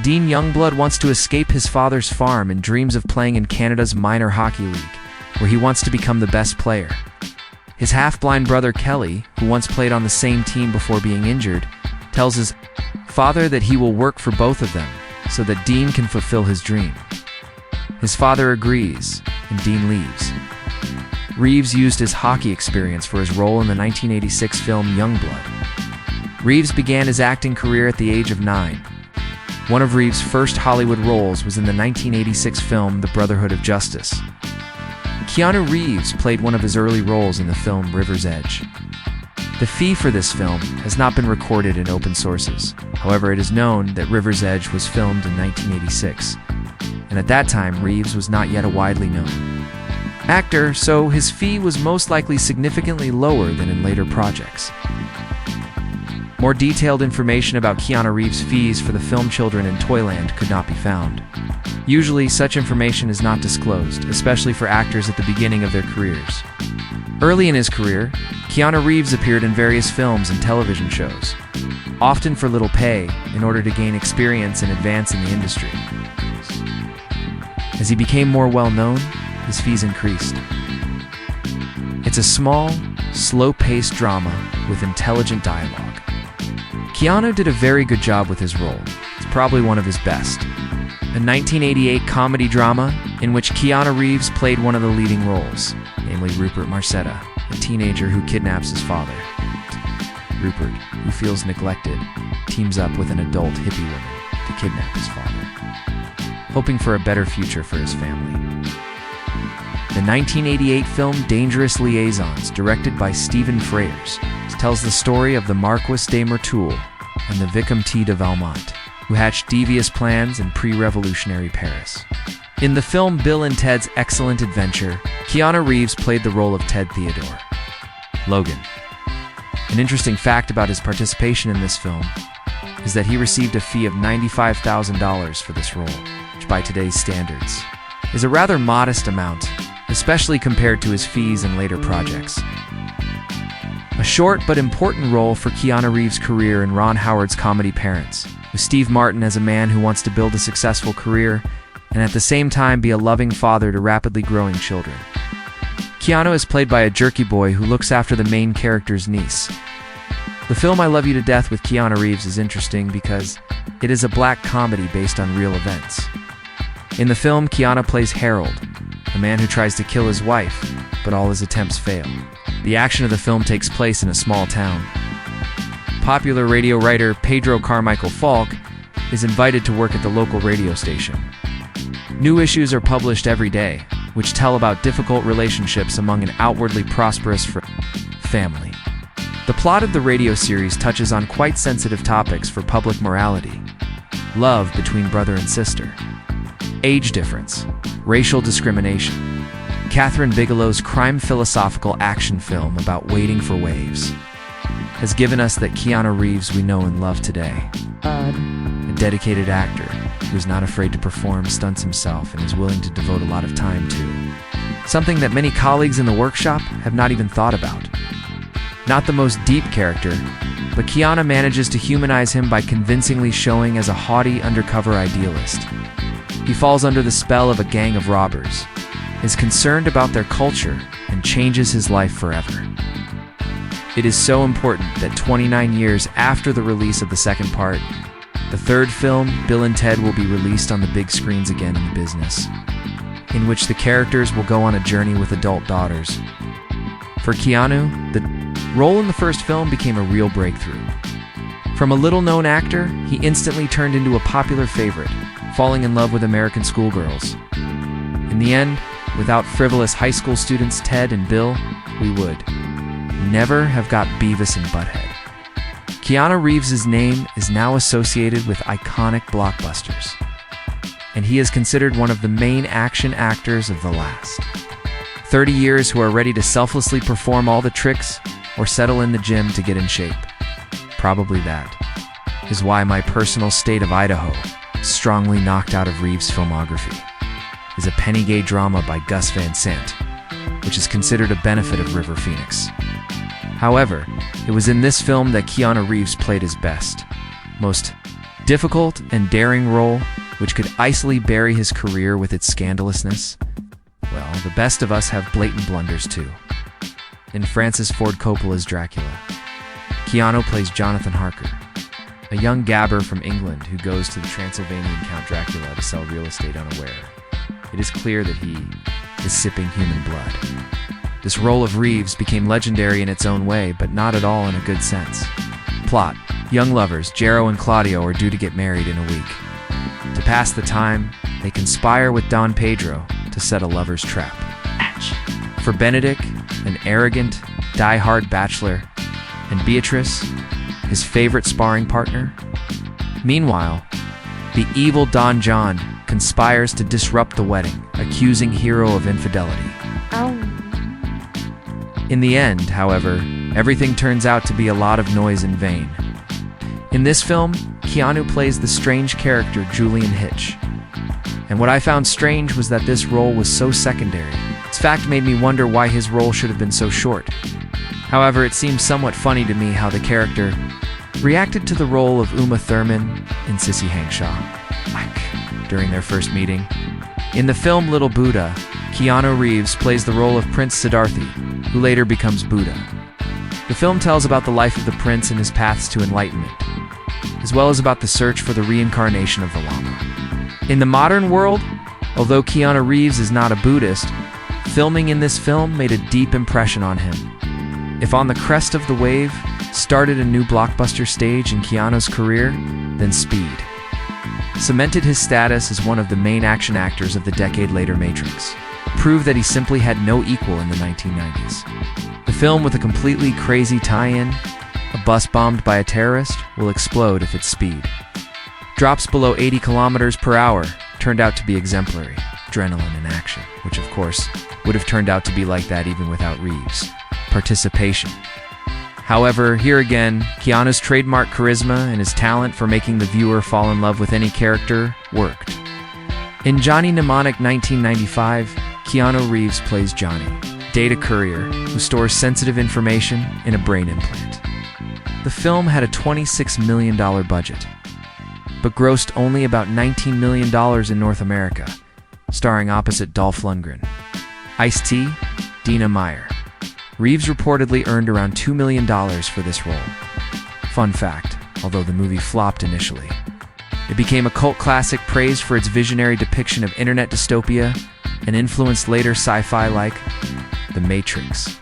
Dean Youngblood wants to escape his father's farm and dreams of playing in Canada's minor hockey league, where he wants to become the best player. His half-blind brother Kelly, who once played on the same team before being injured, tells his father that he will work for both of them so that Dean can fulfill his dream. His father agrees, and Dean leaves. Reeves used his hockey experience for his role in the 1986 film Youngblood. Reeves began his acting career at the age of 9. One of Reeves' first Hollywood roles was in the 1986 film The Brotherhood of Justice. Keanu Reeves played one of his early roles in the film River's Edge. The fee for this film has not been recorded in open sources. However, it is known that River's Edge was filmed in 1986, and at that time Reeves was not yet a widely known actor, so his fee was most likely significantly lower than in later projects. More detailed information about Keanu Reeves' fees for the film Children in Toyland could not be found. Usually, such information is not disclosed, especially for actors at the beginning of their careers. Early in his career, Keanu Reeves appeared in various films and television shows, often for little pay, in order to gain experience and advance in the industry. As he became more well-known, his fees increased. It's a small, slow-paced drama with intelligent dialogue. Keanu did a very good job with his role. It's probably one of his best. A 1988 comedy drama in which Keanu Reeves played one of the leading roles, namely Rupert Marcetta, a teenager who kidnaps his father. Rupert, who feels neglected, teams up with an adult hippie woman to kidnap his father, hoping for a better future for his family. The 1988 film Dangerous Liaisons, directed by Stephen Frears, tells the story of the Marquis de Mertoul and the Vicomte de Valmont, who hatched devious plans in pre-revolutionary Paris. In the film Bill and Ted's Excellent Adventure, Keanu Reeves played the role of Ted Theodore. Logan. An interesting fact about his participation in this film is that he received a fee of $95,000 for this role, which by today's standards is a rather modest amount, especially compared to his fees in later projects. A short but important role for Keanu Reeves' career in Ron Howard's comedy Parents, with Steve Martin as a man who wants to build a successful career and at the same time be a loving father to rapidly growing children. Keanu is played by a jerky boy who looks after the main character's niece. The film I Love You to Death with Keanu Reeves is interesting because it is a black comedy based on real events. In the film, Keanu plays Harold, a man who tries to kill his wife, but all his attempts fail. The action of the film takes place in a small town. Popular radio writer Pedro Carmichael Falk is invited to work at the local radio station. New issues are published every day, which tell about difficult relationships among an outwardly prosperous family. The plot of the radio series touches on quite sensitive topics for public morality: love between brother and sister, age difference, racial discrimination. Catherine Bigelow's crime philosophical action film about waiting for waves has given us that Keanu Reeves we know and love today. A dedicated actor who is not afraid to perform stunts himself and is willing to devote a lot of time to. Something that many colleagues in the workshop have not even thought about. Not the most deep character, but Keanu manages to humanize him by convincingly showing as a haughty undercover idealist. He falls under the spell of a gang of robbers, is concerned about their culture, and changes his life forever. It is so important that 29 years after the release of the second part, the third film, Bill and Ted, will be released on the big screens again in the business, in which the characters will go on a journey with adult daughters. For Keanu, the role in the first film became a real breakthrough. From a little-known actor, he instantly turned into a popular favorite, falling in love with American schoolgirls. In the end, without frivolous high school students Ted and Bill, we would never have got Beavis and Butthead. Keanu Reeves' name is now associated with iconic blockbusters, and he is considered one of the main action actors of the last 30 years who are ready to selflessly perform all the tricks or settle in the gym to get in shape. Probably that is why My Personal State of Idaho, strongly knocked out of Reeves' filmography, is a penny gay drama by Gus Van Sant, which is considered a benefit of River Phoenix. However, it was in this film that Keanu Reeves played his best, most difficult and daring role, which could icily bury his career with its scandalousness? Well, the best of us have blatant blunders too. In Francis Ford Coppola's Dracula, Keanu plays Jonathan Harker, a young gabber from England who goes to the Transylvanian Count Dracula to sell real estate unaware. It is clear that he is sipping human blood. This role of Reeves became legendary in its own way, but not at all in a good sense. Plot: young lovers, Jero and Claudio, are due to get married in a week. To pass the time, they conspire with Don Pedro to set a lover's trap. For Benedict, an arrogant, die-hard bachelor, and Beatrice, his favorite sparring partner. Meanwhile, the evil Don John conspires to disrupt the wedding, accusing Hero of infidelity. In the end, however, everything turns out to be a lot of noise in vain. In this film, Keanu plays the strange character Julian Hitch. And what I found strange was that this role was so secondary. Its fact made me wonder why his role should have been so short. However, it seems somewhat funny to me how the character reacted to the role of Uma Thurman in Sissy Hangshaw during their first meeting. In the film Little Buddha, Keanu Reeves plays the role of Prince Siddharthi, who later becomes Buddha. The film tells about the life of the prince and his paths to enlightenment, as well as about the search for the reincarnation of the Lama. In the modern world, although Keanu Reeves is not a Buddhist, filming in this film made a deep impression on him. If On the Crest of the Wave started a new blockbuster stage in Keanu's career, then Speed cemented his status as one of the main action actors of the decade-later Matrix, proved that he simply had no equal in the 1990s. The film, with a completely crazy tie-in, a bus bombed by a terrorist, will explode if it's Speed. Drops below 80 kilometers per hour turned out to be exemplary. Adrenaline in action, which of course would have turned out to be like that even without Reeves' participation. However, here again, Keanu's trademark charisma and his talent for making the viewer fall in love with any character worked. In Johnny Mnemonic 1995, Keanu Reeves plays Johnny, data courier who stores sensitive information in a brain implant. The film had a $26 million budget, but grossed only about $19 million in North America, starring opposite Dolph Lundgren, Ice-T, Dina Meyer. Reeves reportedly earned around $2 million for this role. Fun fact, although the movie flopped initially, it became a cult classic praised for its visionary depiction of internet dystopia and influenced later sci-fi like The Matrix.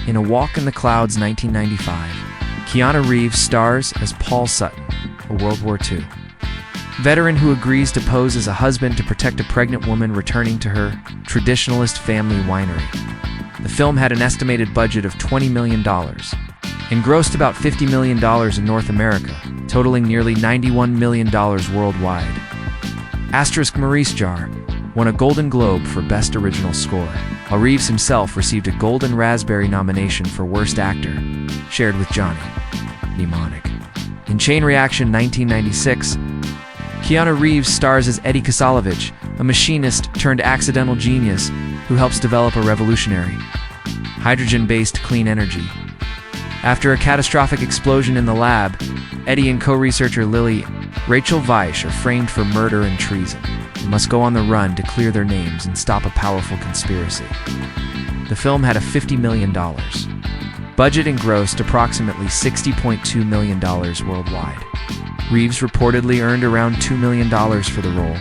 In A Walk in the Clouds 1995, Keanu Reeves stars as Paul Sutton, a World War II veteran who agrees to pose as a husband to protect a pregnant woman returning to her traditionalist family winery. The film had an estimated budget of $20 million and grossed about $50 million in North America, totaling nearly $91 million worldwide. Maurice Jarre won a Golden Globe for Best Original Score, while Reeves himself received a Golden Raspberry nomination for Worst Actor, shared with Johnny Mnemonic. In Chain Reaction 1996, Keanu Reeves stars as Eddie Kasalovich, a machinist turned accidental genius who helps develop a revolutionary, hydrogen-based clean energy. After a catastrophic explosion in the lab, Eddie and co-researcher Lily Rachel Weisz are framed for murder and treason and must go on the run to clear their names and stop a powerful conspiracy. The film had a $50 million budget and grossed approximately $60.2 million worldwide. Reeves reportedly earned around $2 million for the role.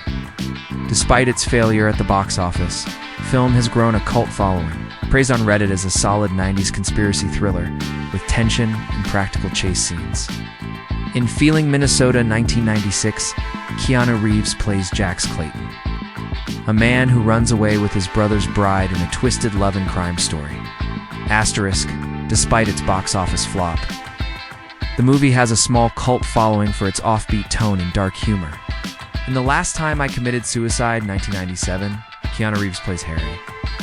Despite its failure at the box office, the film has grown a cult following, praised on Reddit as a solid 90s conspiracy thriller with tension and practical chase scenes. In Feeling Minnesota 1996, Keanu Reeves plays Jax Clayton, a man who runs away with his brother's bride in a twisted love and crime story. Asterisk, despite its box office flop. The movie has a small cult following for its offbeat tone and dark humor. In The Last Time I Committed Suicide 1997, Keanu Reeves plays Harry,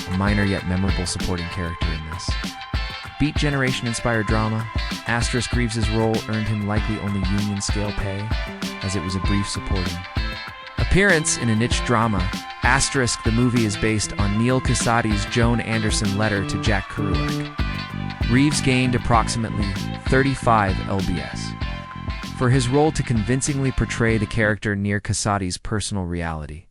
a minor yet memorable supporting character in this Beat Generation-inspired drama. Asterisk, Reeves' role earned him likely only union scale pay, as it was a brief supporting appearance in a niche drama. Asterisk, the movie is based on Neil Casati's Joan Anderson letter to Jack Kerouac. Reeves gained approximately 35 lbs for his role to convincingly portray the character near Casati's personal reality.